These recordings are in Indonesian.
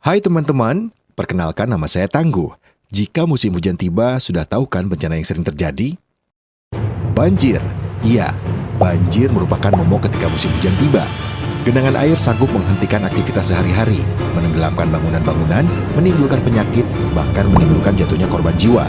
Hai teman-teman, perkenalkan nama saya Tangguh. Jika musim hujan tiba, sudah tahu kan bencana yang sering terjadi? Banjir. Iya, banjir merupakan momok ketika musim hujan tiba. Genangan air sanggup menghentikan aktivitas sehari-hari, menenggelamkan bangunan-bangunan, menimbulkan penyakit, bahkan menimbulkan jatuhnya korban jiwa.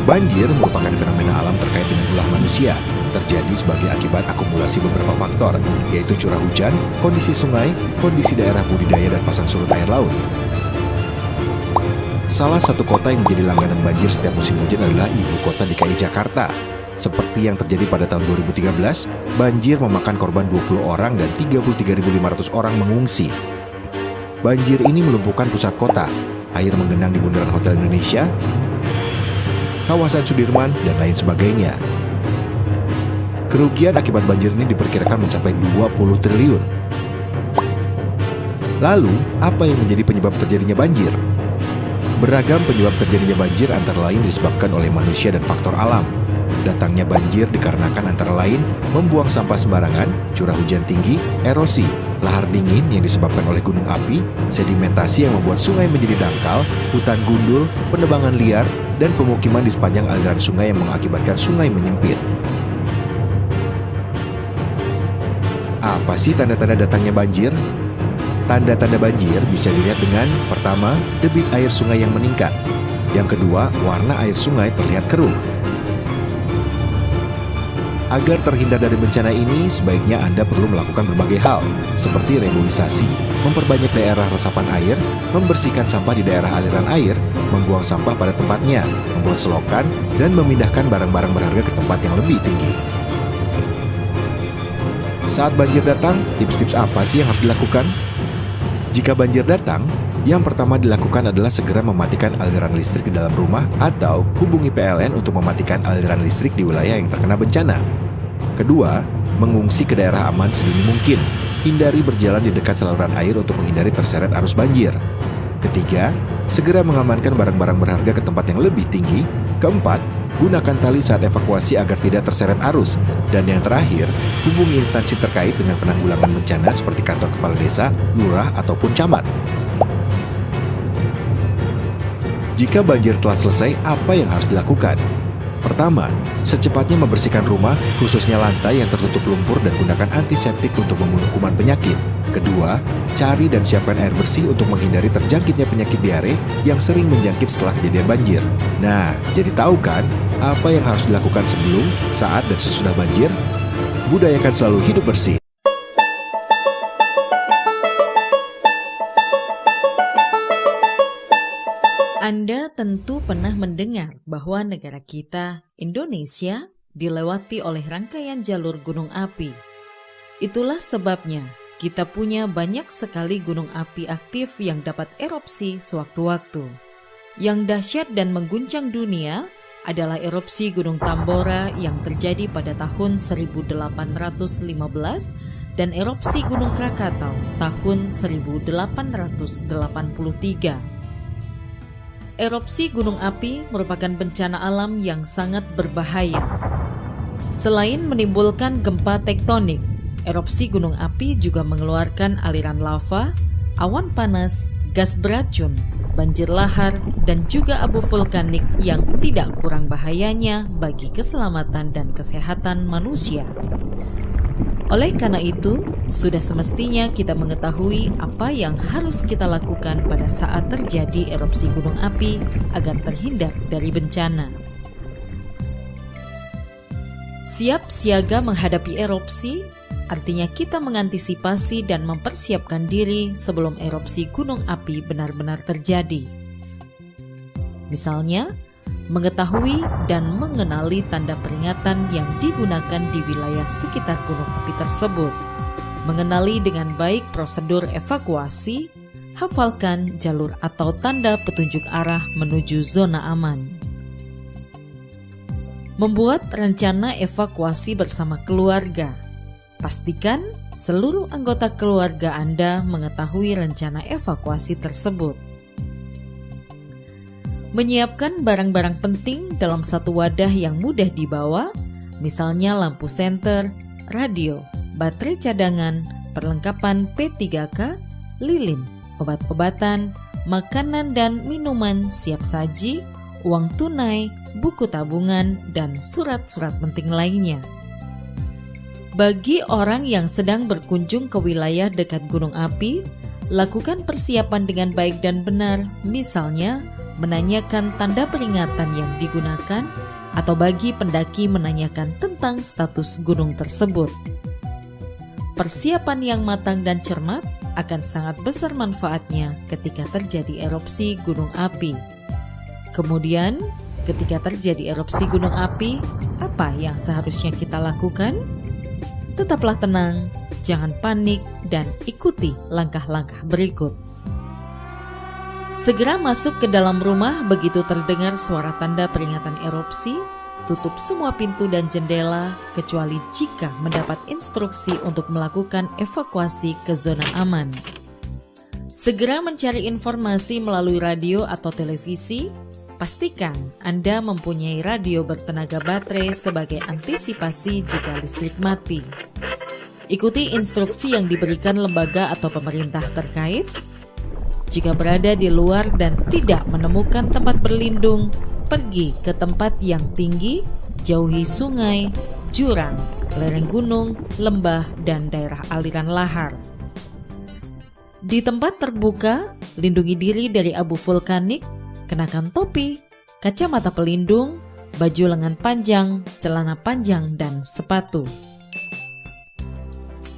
Banjir merupakan fenomena alam terkait dengan ulah manusia, terjadi sebagai akibat akumulasi beberapa faktor, yaitu curah hujan, kondisi sungai, kondisi daerah budidaya dan pasang surut air laut. Salah satu kota yang menjadi langganan banjir setiap musim hujan adalah ibu kota DKI Jakarta. Seperti yang terjadi pada tahun 2013, banjir memakan korban 20 orang dan 33.500 orang mengungsi. Banjir ini melumpuhkan pusat kota, air menggenang di bundaran Hotel Indonesia, kawasan Sudirman, dan lain sebagainya. Kerugian akibat banjir ini diperkirakan mencapai 20 triliun. Lalu, apa yang menjadi penyebab terjadinya banjir? Beragam penyebab terjadinya banjir antara lain disebabkan oleh manusia dan faktor alam. Datangnya banjir dikarenakan antara lain membuang sampah sembarangan, curah hujan tinggi, erosi, lahar dingin yang disebabkan oleh gunung api, sedimentasi yang membuat sungai menjadi dangkal, hutan gundul, penebangan liar, dan pemukiman di sepanjang aliran sungai yang mengakibatkan sungai menyempit. Apa sih tanda-tanda datangnya banjir? Tanda-tanda banjir bisa dilihat dengan pertama, debit air sungai yang meningkat. Yang kedua, warna air sungai terlihat keruh. Agar terhindar dari bencana ini, sebaiknya Anda perlu melakukan berbagai hal, seperti reboisasi, memperbanyak daerah resapan air, membersihkan sampah di daerah aliran air, membuang sampah pada tempatnya, membuat selokan, dan memindahkan barang-barang berharga ke tempat yang lebih tinggi. Saat banjir datang, tips-tips apa sih yang harus dilakukan? Jika banjir datang, yang pertama dilakukan adalah segera mematikan aliran listrik di dalam rumah atau hubungi PLN untuk mematikan aliran listrik di wilayah yang terkena bencana. Kedua, mengungsi ke daerah aman sedini mungkin. Hindari berjalan di dekat saluran air untuk menghindari terseret arus banjir. Ketiga, segera mengamankan barang-barang berharga ke tempat yang lebih tinggi. Keempat, gunakan tali saat evakuasi agar tidak terseret arus. Dan yang terakhir, hubungi instansi terkait dengan penanggulangan bencana seperti kantor kepala desa, lurah, ataupun camat. Jika banjir telah selesai, apa yang harus dilakukan? Pertama, secepatnya membersihkan rumah, khususnya lantai yang tertutup lumpur dan gunakan antiseptik untuk membunuh kuman penyakit. Kedua, cari dan siapkan air bersih untuk menghindari terjangkitnya penyakit diare yang sering menjangkit setelah kejadian banjir. Nah, jadi tahu kan apa yang harus dilakukan sebelum, saat, dan sesudah banjir? Budayakan selalu hidup bersih. Anda tentu pernah mendengar bahwa negara kita, Indonesia, dilewati oleh rangkaian jalur gunung api. Itulah sebabnya kita punya banyak sekali gunung api aktif yang dapat erupsi sewaktu-waktu. Yang dahsyat dan mengguncang dunia adalah erupsi Gunung Tambora yang terjadi pada tahun 1815 dan erupsi Gunung Krakatau tahun 1883. Erupsi gunung api merupakan bencana alam yang sangat berbahaya. Selain menimbulkan gempa tektonik, erupsi gunung api juga mengeluarkan aliran lava, awan panas, gas beracun, banjir lahar, dan juga abu vulkanik yang tidak kurang bahayanya bagi keselamatan dan kesehatan manusia. Oleh karena itu, sudah semestinya kita mengetahui apa yang harus kita lakukan pada saat terjadi erupsi gunung api agar terhindar dari bencana. Siap siaga menghadapi erupsi, artinya kita mengantisipasi dan mempersiapkan diri sebelum erupsi gunung api benar-benar terjadi. Misalnya, mengetahui dan mengenali tanda peringatan yang digunakan di wilayah sekitar gunung api tersebut, mengenali dengan baik prosedur evakuasi, hafalkan jalur atau tanda petunjuk arah menuju zona aman. Membuat rencana evakuasi bersama keluarga. Pastikan seluruh anggota keluarga Anda mengetahui rencana evakuasi tersebut. Menyiapkan barang-barang penting dalam satu wadah yang mudah dibawa, misalnya lampu senter, radio, baterai cadangan, perlengkapan P3K, lilin, obat-obatan, makanan dan minuman siap saji, uang tunai, buku tabungan, dan surat-surat penting lainnya. Bagi orang yang sedang berkunjung ke wilayah dekat gunung api, lakukan persiapan dengan baik dan benar, misalnya menanyakan tanda peringatan yang digunakan, atau bagi pendaki menanyakan tentang status gunung tersebut. Persiapan yang matang dan cermat akan sangat besar manfaatnya ketika terjadi erupsi gunung api. Kemudian, ketika terjadi erupsi gunung api, apa yang seharusnya kita lakukan? Tetaplah tenang, jangan panik, dan ikuti langkah-langkah berikut. Segera masuk ke dalam rumah begitu terdengar suara tanda peringatan erupsi. Tutup semua pintu dan jendela kecuali jika mendapat instruksi untuk melakukan evakuasi ke zona aman. Segera mencari informasi melalui radio atau televisi. Pastikan Anda mempunyai radio bertenaga baterai sebagai antisipasi jika listrik mati. Ikuti instruksi yang diberikan lembaga atau pemerintah terkait. Jika berada di luar dan tidak menemukan tempat berlindung, pergi ke tempat yang tinggi, jauhi sungai, jurang, lereng gunung, lembah, dan daerah aliran lahar. Di tempat terbuka, lindungi diri dari abu vulkanik, kenakan topi, kacamata pelindung, baju lengan panjang, celana panjang, dan sepatu.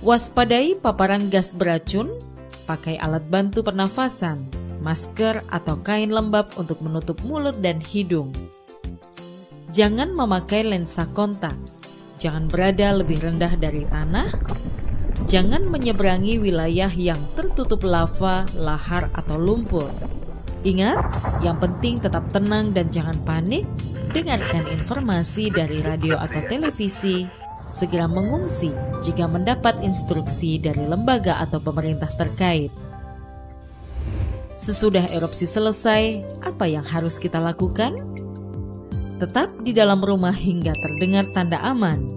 Waspadai paparan gas beracun, pakai alat bantu pernafasan, masker atau kain lembab untuk menutup mulut dan hidung. Jangan memakai lensa kontak, jangan berada lebih rendah dari tanah, jangan menyeberangi wilayah yang tertutup lava, lahar, atau lumpur. Ingat, yang penting tetap tenang dan jangan panik. Dengarkan informasi dari radio atau televisi. Segera mengungsi jika mendapat instruksi dari lembaga atau pemerintah terkait. Sesudah erupsi selesai, apa yang harus kita lakukan? Tetap di dalam rumah hingga terdengar tanda aman.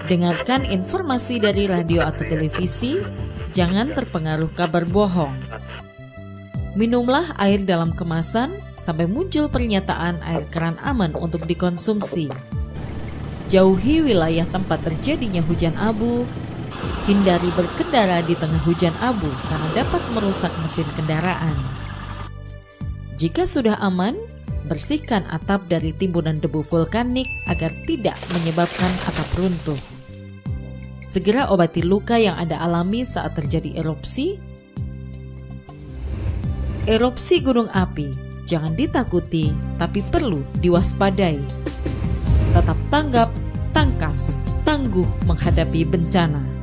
Dengarkan informasi dari radio atau televisi, jangan terpengaruh kabar bohong. Minumlah air dalam kemasan sampai muncul pernyataan air keran aman untuk dikonsumsi. Jauhi wilayah tempat terjadinya hujan abu. Hindari berkendara di tengah hujan abu karena dapat merusak mesin kendaraan. Jika sudah aman, bersihkan atap dari timbunan debu vulkanik agar tidak menyebabkan atap runtuh. Segera obati luka yang Anda alami saat terjadi erupsi. Erupsi gunung api jangan ditakuti, tapi perlu diwaspadai. Tetap tanggap, tangkas, tangguh menghadapi bencana.